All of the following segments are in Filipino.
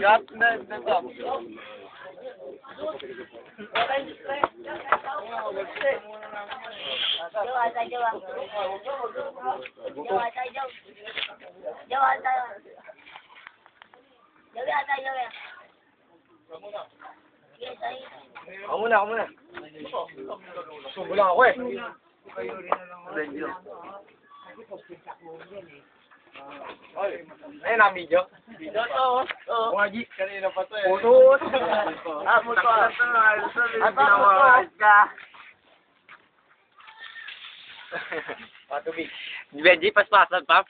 Got the top. Ako muna. Subo lang ako eh. Ay, na-video? Video to. Wagi, kanina pa to eh. Putot! Putot! Putot ka! Patubig. Benji, paspasan, Pap.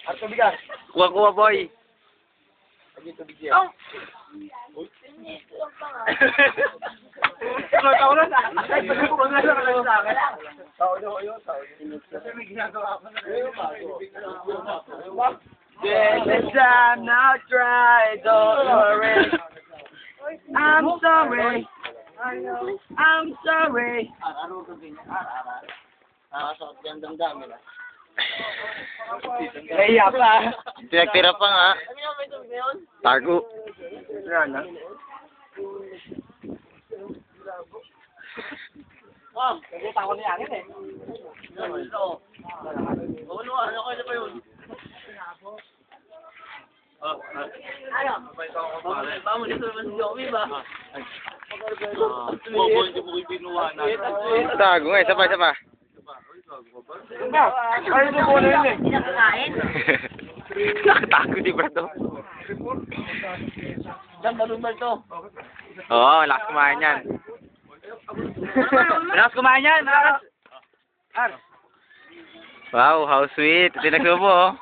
At tubigan. Kuha, boy. Tubig yan. Oh! Tao na sa akin. Tao yun. Kasi may ginagawa ko na. Yes, I'm not right, don't worry. I'm sorry. Nakasakot yan damdamin ah. Naiya pa. Pinagtira pa nga. Tago. Naguta ko na yan eh. Ano kayo pa yun? Vamos, dito naman si Joey ba? Hindi mo kayo binuwa na. Tago nga, isa pa. Ay, ito po na yun eh. Nakatago di ba to? Saan malumbal to? Oo, lakas kumain yan. Lakas kumain yan, lakas. Wow, how sweet. Tinagsubo oh.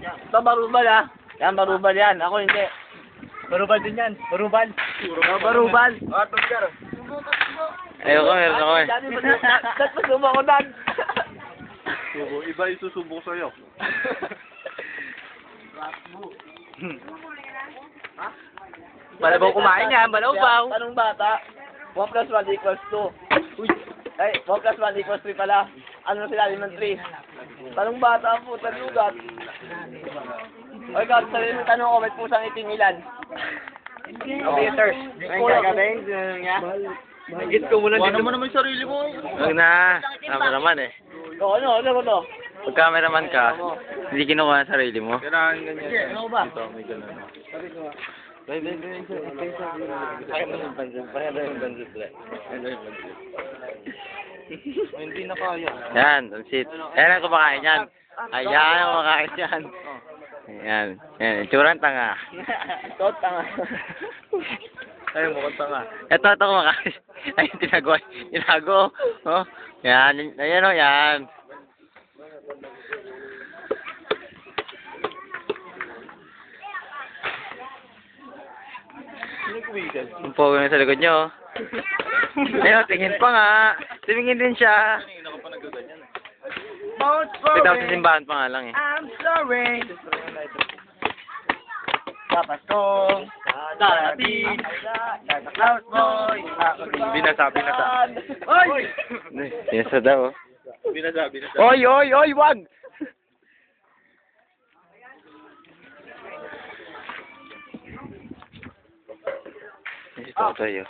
Ito barubal ah. Yan, barubal yan. Ako hindi. Barubal din yan. Barubal. Ayoko, meron ako eh. Ba't masubo ko dan? Iba isusubok sa'yo. Balabaw kumain yan, balabaw. Tanong bata, 1 plus 1 equals 2. Uy! Ay, 1 plus 1 equals 3 pala. Ano na sila ng 3? Tanong bata po, talugat. Oy, God, sabihin mo tanong ko, may pusang itim ilan? Computers. Higit ko muna dito. Ano mo naman yung sarili mo? Huwag na. Cameraman eh. O, ano? Pag cameraman ka, hindi kinukuha ang sarili mo. Kailangan ganyan. Ano ba? Ito, may ganun. Hindi na kaya. Yan, sit. Ayan ang kumakain yan. Ayan ang kumakain yan. Ayan. Yan, itsurang tanga. Ito, tanga. Ay, mukhang tanga. Ito kumakain. Ay, tinago. Oh. Yan, ayan o, yan. Ang pogo na sa likod nyo. Ayun, tingin pa nga. Tumingin din siya. Pagdaw sa simbahan pa nga lang eh. I'm sorry. Dapat kong darating sa cloud boy. Binasa. Oy! Binasa daw. Binasa. Oy, wag! Ito tayo.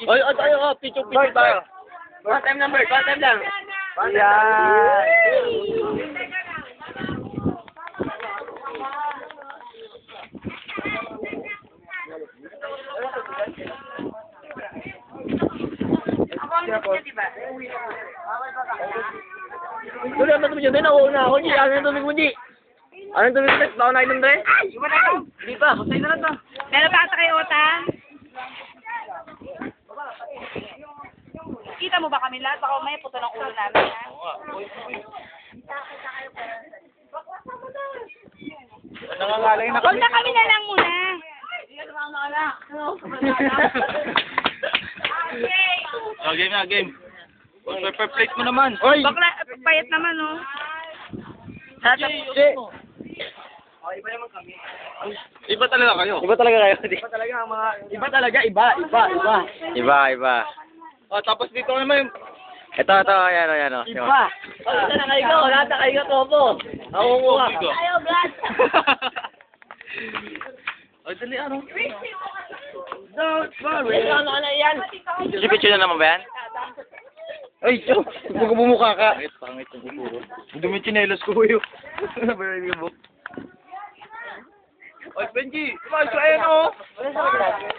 Oy, tayo, picture tayo. One time lang. Yan. Dulu ang tubig yun, nauna ako. Ano yung tubig mo, Di? Anong tubig mo? Baka na inom, Dre? Iba na ito. Di pa, masay na lang to. Meron pa ata kay Otang? Kita mo ba kami lahat? Baka may puto ng ulo namin, ha? Nangangalay na Huwag na kami na lang muna. Game. Per plate mo naman. Oy! Bakla, payat naman, oh. Iba naman kami. Iba talaga kayo. Iba talaga kayo. Iba talaga ang mga... Iba talaga, iba. Iba. Oh, tapos dito naman yung... Ito, ayan, o. Iba. Wala na kayo, wala na kayo, Topo. Ako kuha. Bigo. Tayo, Brad. Ay, dali ano? Don't worry. Ano na yan? Picture na naman ba yan? Ay, huwag bumukha ka. Pangit yung buburo. Dumi chinelos ko yun. Oy, Benji! Kumakas ka ayan o!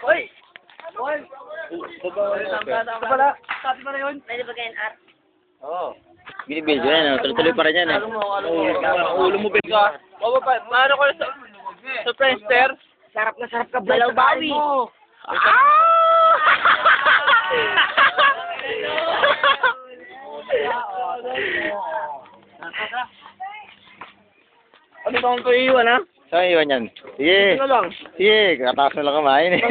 Hoy! Hoy! Ito pala. Sabi pa na yun. Pwede ba kayo art? Oo. Binibidyo yan, tuloy-tuloy pa rin yan eh. Ulo mo, Benga. Baba pa, maano ko sa Friendster? Sarap na sarap ka, Balaw Bawi. Ano ba kung ko iiwan, ha? Saan iwan yan? Sige. Ano lang? Sige, kataas na lang kumain eh.